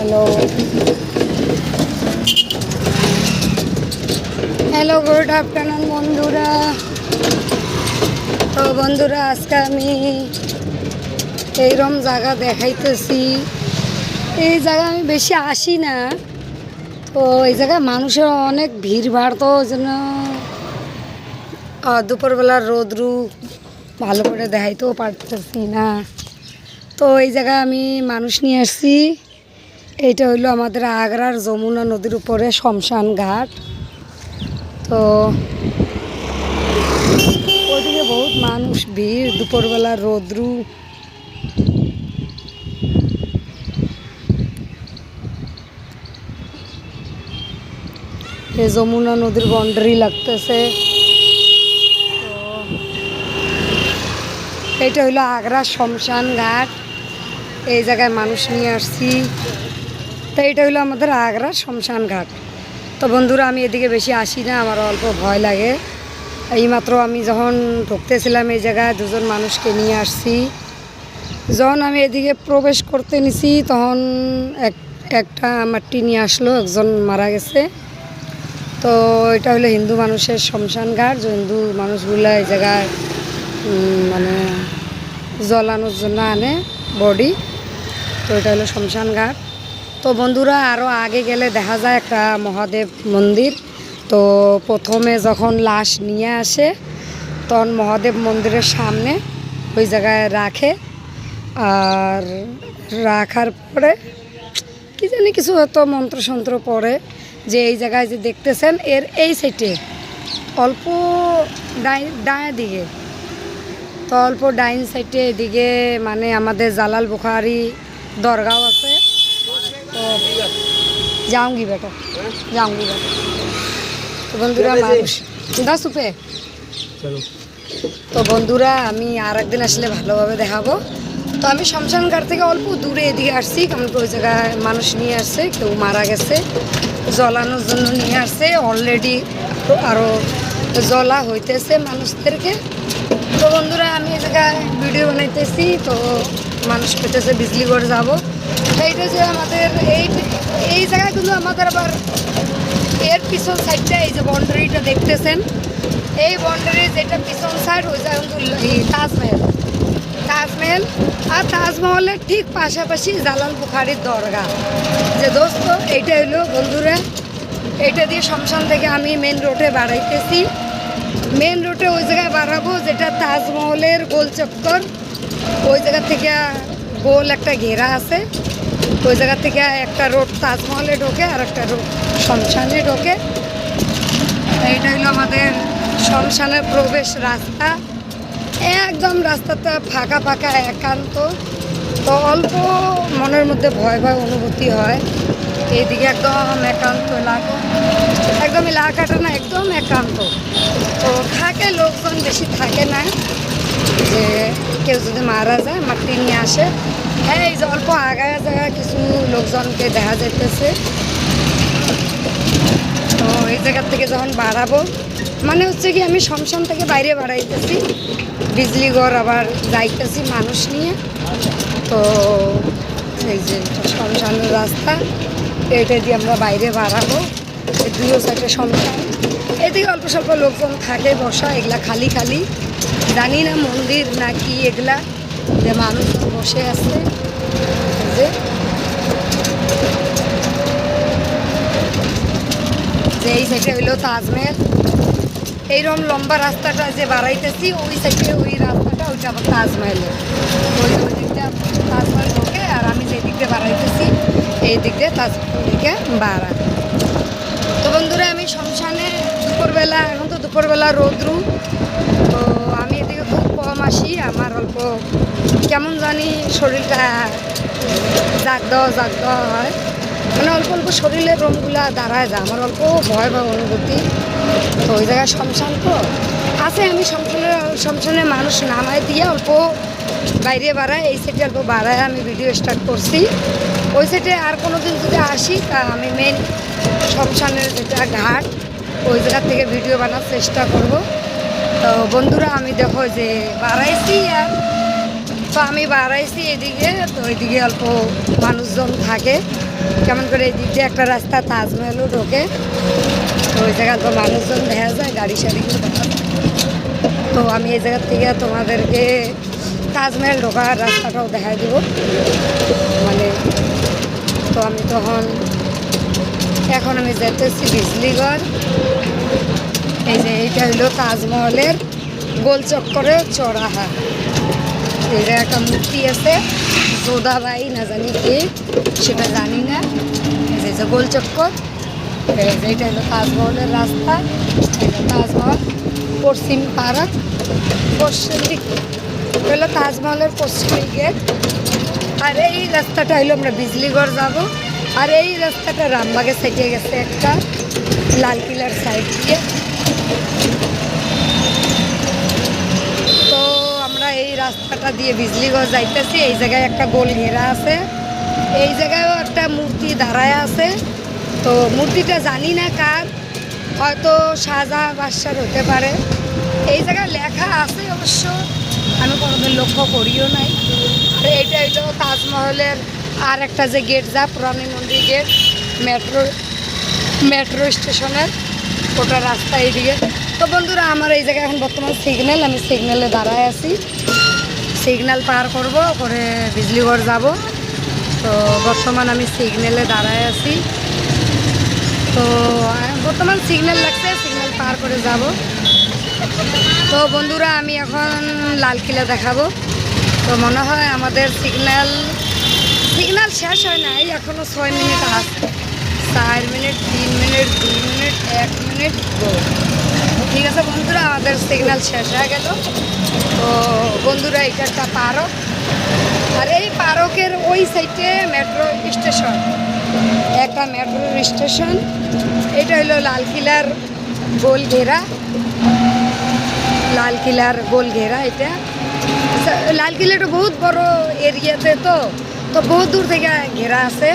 Hello hello good afternoon বন্ধুরা। তো বন্ধুরা আজকে আমি এইরকম জায়গা দেখাইতেছি। এই জায়গা আমি বেশি আসি না, তো এই জায়গায় মানুষের অনেক ভিড় ভাড়, তো ওই জন্য দুপুরবেলার রোদ্রু ভালো করে দেখাইতেও পারতেছি না। তো এই জায়গায় আমি মানুষ নিয়ে আসছি। এইটা হইলো আমাদের আগ্রার যমুনা নদীর উপরে শ্মশান ঘাট। তো ওদিকে বহুত মানুষ ভিড়, দুপুরবেলার রোদ্রু। এই যমুনা নদীর বাউন্ডারি লাগতেছে। তো এইটা হইলো আগ্রা শ্মশান ঘাট। এই জায়গায় মানুষ নিয়ে আসছি। তো এইটা হইলো আমাদের আগ্রা শ্মশান ঘাট। তো বন্ধুরা আমি এদিকে বেশি আসি না, আমার অল্প ভয় লাগে। এইমাত্র আমি যখন ঢুকতেছিলাম এই জায়গায় দুজন মানুষকে নিয়ে আসছি। যখন আমি এদিকে প্রবেশ করতে নিছি তখন একটা মাটি নিয়ে আসলো, একজন মারা গেছে। তো এটা হলো হিন্দু মানুষের শ্মশান ঘাট। হিন্দু মানুষগুলো এই জায়গায় মানে জ্বলানোর জন্য আনে বডি। তো এটা হলো শ্মশান ঘাট। তো বন্ধুরা আরও আগে গেলে দেখা যায় একটা মহাদেব মন্দির। তো প্রথমে যখন লাশ নিয়ে আসে তখন মহাদেব মন্দিরের সামনে ওই জায়গায় রাখে। আর রাখার পরে কি জানি কিছু হয়তো মন্ত্রসন্ত্র পড়ে, যে এই জায়গায় যে দেখতেছেন এর এই সাইডে অল্প ডাঁয়ের দিকে, তো অল্প ডাইন সাইডে এদিকে মানে আমাদের জালাল বুখারি দরগাও আছে। তো যাওঙ্গি বেটা। তো বন্ধুরা মানুষ দা সুপে। তো বন্ধুরা আমি আর একদিন আসলে ভালোভাবে দেখাবো। তো আমি শ্মশান ঘাট থেকে অল্প দূরে এদিকে আসছি, কারণ ওই জায়গায় মানুষ নিয়ে আসছে, কেউ মারা গেছে, জ্বলানোর জন্য নিয়ে আসছে। অলরেডি আরও জ্বলা হইতেছে মানুষদেরকে। তো বন্ধুরা আমি এই জায়গায় ভিডিও বানাইতেছি। তো মানুষ পেতেছে বিজলিগড় যাব। তো এইটা যে আমাদের এই জায়গাগুলো আমাদের আবার এর পিছন সাইডটা এই যে বাউন্ডারিটা দেখতেছেন, এই বাউন্ডারি যেটা পিছন সাইড ওই জায়গা তাজমহল। আর তাজমহলের ঠিক পাশাপাশি জালাল বুখারির দরগা। যে দোস্ত এইটা হইলো বন্ধুরা, এইটা দিয়ে শ্মশান থেকে আমি মেন রোডে বাড়াইতেছি। মেন রোডে ওই জায়গায় বাড়াবো যেটা তাজমহলের গোল চক্কর, ওই জায়গা থেকে গোল একটা ঘেরা আছে। ওই জায়গা থেকে একটা রোড তাজমহলে ঢোকে আর একটা রোড শ্মশানে ঢোকে। এইটা হলো আমাদের শ্মশানের প্রবেশ রাস্তা। একদম রাস্তাটা ফাঁকা ফাঁকা একান্ত। তো অল্প মনের মধ্যে ভয় ভয় অনুভূতি হয়। এইদিকে একদম একান্ত এলাকা, একদম এলাকাটা না একদম একান্ত। তো থাকে লোকজন বেশি থাকে না, যে কেউ যদি মারা যায় মাটি নিয়ে আসে। হ্যাঁ এই যে অল্প আগায় জায়গায় কিছু লোকজনকে দেখা যাইতেছে। তো এই জায়গার থেকে যখন বাড়াবো মানে হচ্ছে কি আমি শ্মশান থেকে বাইরে বাড়াইতেছি, বিজলিগড় আবার যাইতেছি মানুষ নিয়ে। তো এই যে শ্মশানের রাস্তা, এটা দিয়ে আমরা বাইরে বাড়াবো। এই দুটো সাইডে শ্মশান, এদিকে অল্প স্বল্প লোকজন থাকে বসা, এগুলা খালি খালি, জানি না মন্দির নাকি এগুলা, যে মানুষ বসে আছে। যে এই সাইডে হইলো তাজমহল। এইরকম লম্বা রাস্তাটা যে বাড়াইতেছি ওই সাইডে ওই রাস্তাটা ওইটা আবার তাজমহলের। ওই দিকটা তাজমহল ঢোকে, আর আমি যে দিক দিয়ে বাড়াইতেছি এই দিক দিয়ে তাজমহল দিকে বাড়া। তো বন্ধুরা আমি শ্মশানে দুপুরবেলা, এখন তো দুপুরবেলা রোদ্রু, তো আমি এদিকে খুব কম আসি। আমার অল্প কেমন জানি শরীরটা জাগ দেওয়া হয়, মানে অল্প অল্প শরীরের রোমগুলা দাঁড়ায় যায়, আমার অল্প ভয় অনুভূতি। তো ওই জায়গায় শ্মশান তো আছে, আমি শ্মশানে মানুষ নামায় দিয়ে অল্প বাইরে বাড়ায়, এই সাইডে অল্প বাড়ায় আমি ভিডিও স্টার্ট করছি। ওই সাইডে আর কোনো দিন যদি আসি তা আমি মেন শ্মশানের যেটা ঘাট ওই জায়গার থেকে ভিডিও বানার চেষ্টা করব। তো বন্ধুরা আমি দেখো যে বাড়াইছি, আর তো আমি বাড়াইছি এদিকে, তো ওইদিকে অল্প মানুষজন থাকে। কেমন করে এই দিক দিয়ে একটা রাস্তা তাজমহলও ঢোকে, তো ওই জায়গায় তো মানুষজন দেখা যায়, গাড়ি সারিগুলো দেখা যায়। তো আমি এই জায়গার থেকে তোমাদেরকে তাজমহল ঢোকার রাস্তাটাও দেখাই দেবো। মানে তো আমি এখন আমি যেতেছি বিজলিগড়। এই যে এইটা হলো তাজমহলের গোল চক্করে চড়াহা। এই জায়গায় একটা মূর্তি আছে, যোধাবাই না জানি কে, সেটা জানি না। এই যে গোল চক্কর, এইটা হলো তাজমহলের রাস্তা। তাজমহল পশ্চিম পার্ক, পশ্চিম দিক হলো তাজমহলের পশ্চিম গেট। আর এই রাস্তাটা হলো আমরা বিজলিগড় যাব। আর এই রাস্তাটা রামবাগে সাইডে গেছে একটা, লালকিল্লার সাইড দিয়ে। তো আমরা এই রাস্তাটা দিয়ে বিজলিগড় যাইতেছি। এই জায়গায় একটা গোল ঘেরা আছে, এই জায়গায়ও একটা মূর্তি দাঁড়ায় আছে। তো মূর্তিটা জানি না কার, হয়তো শাহজাহান বাদশার হতে পারে। এই জায়গায় লেখা আছে অবশ্য, আমি কোনোদিন লক্ষ্য করিও নাই। আর এইটা হইলো তাজমহলের আর একটা যে গেট, যা পুরানি মন্দির গেট, মেট্রো স্টেশনের ওটা রাস্তা এইদিকে। তো বন্ধুরা, আমার এই জায়গায় এখন বর্তমান সিগন্যাল, আমি সিগন্যালে দাঁড়ায় আছি। সিগন্যাল পার করব করে বিজলিগড় যাব। তো বর্তমান আমি সিগন্যালে দাঁড়ায় আছি। তো বর্তমান সিগন্যাল লাগছে, সিগন্যাল পার করে যাব। তো বন্ধুরা, আমি এখন লালকিল্লা দেখাবো। তো মনে হয় আমাদের সিগন্যাল শেষ হয় নাই, এখনও 6 মিনিট আছে। 4 মিনিট, 3 মিনিট, 2 মিনিট, 1 মিনিট, গো। ঠিক আছে বন্ধুরা, আমাদের সিগন্যাল শেষ হয়ে গেল। তো বন্ধুরা, এটা একটা পার্ক, আর এই পার্কের ওই সাইডে মেট্রো স্টেশন, একটা মেট্রো স্টেশন। এটা হলো লালকিল্লার গোল ঘেরা, লালকিল্লার গোল ঘেরা। এটা লালকিল্লাটা বহুত বড় এরিয়াতে, তো বহুত দূর থেকে ঘেরা আছে।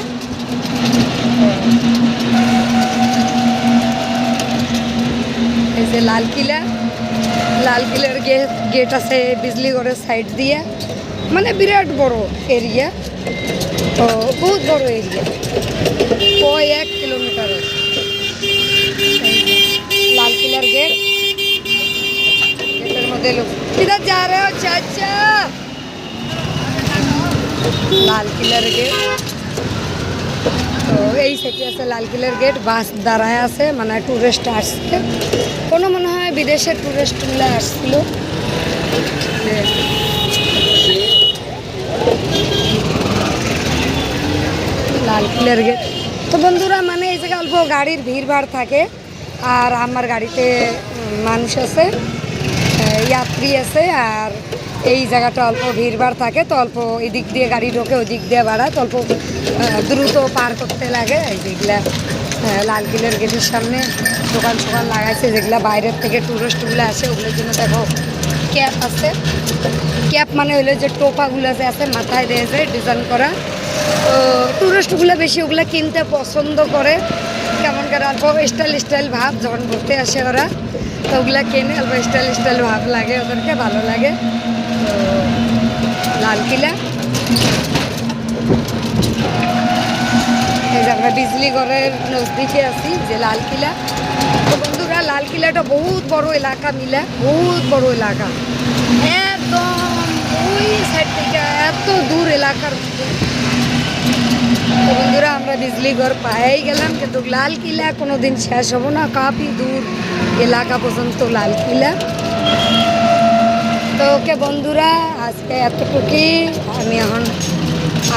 এই যে লালকিল্লার গেট আছে বিজলিগড়ের সাইড দিয়ে, মানে বিরাট বড় এরিয়া। তো বহুত বড় এরিয়া, 1 কিলোমিটার। লালকিল্লার গেট, গেটের মধ্যে লোক কিধর যা রে হো চাচা। লালকিল্লার গেট, তো এই সাইডে আছে লালকিল্লার গেট। বাস দাঁড়ায় আছে, মানে টুরিস্ট আসছে, কোনো মনে হয় বিদেশের টুরিস্টগুলো আসছিল। লালকিল্লার গেট। তো বন্ধুরা, মানে এই জায়গায় অল্প গাড়ির ভিড়ভাড় থাকে, আর আমার গাড়িতে মানুষ আছে, যাত্রী আছে। আর এই জায়গাটা অল্প ভিড়ভাড় থাকে, তো অল্প এদিক দিয়ে গাড়ি ঢোকে, ওই দিক দিয়ে বাড়ায়, তো অল্প দ্রুত পার করতে লাগে। এই যেগুলা লালকিল্লার গেটের সামনে দোকান লাগাইছে, যেগুলা বাইরের থেকে টুরিস্টগুলো আসে, ওগুলোর জন্য দেখো ক্যাপ আছে। ক্যাপ মানে হলো যে টোপাগুলো যে আছে মাথায় দিয়েছে ডিজাইন করা। তো টুরিস্টগুলো বেশি ওগুলো কিনতে পছন্দ করে, কেমন করে অল্প স্টাইল ভাব যখন ঘুরতে আসে ওরা, তো ওগুলা কেনে, অল্প স্টাইল ভাব লাগে ওদেরকে, ভালো লাগে। তো লালকিল্লা, এই যে আমরা বিজলিগড়ের নজদিকে আছি, যে লালকিল্লা। তো বন্ধুরা, লালকিল্লাটা বহুত বড় এলাকা মিলে, বহুত বড় এলাকা, একদম ওই সাইড থেকে এত দূর এলাকার মধ্যে। তো বন্ধুরা, আমরা বিজলিগড় পাই গেলাম, কিন্তু লালকিল্লা কোনো দিন শেষ হবো না, কাফি দূর এলাকা পর্যন্ত লালকিল্লা। তো ওকে বন্ধুরা, আজকে এতটুকুই।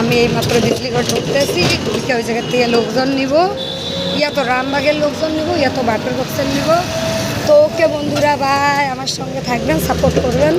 আমি এইমাত্র বিজলিগড় ঢুকতেছি, ঢুকে ওই জায়গার থেকে লোকজন নিব, ইয়া তো রামবাগের লোকজন নিব, ইয়া তো বাটার বক্সের নিব। তো ওকে বন্ধুরা, ভাই আমার সঙ্গে থাকবেন, সাপোর্ট করবেন।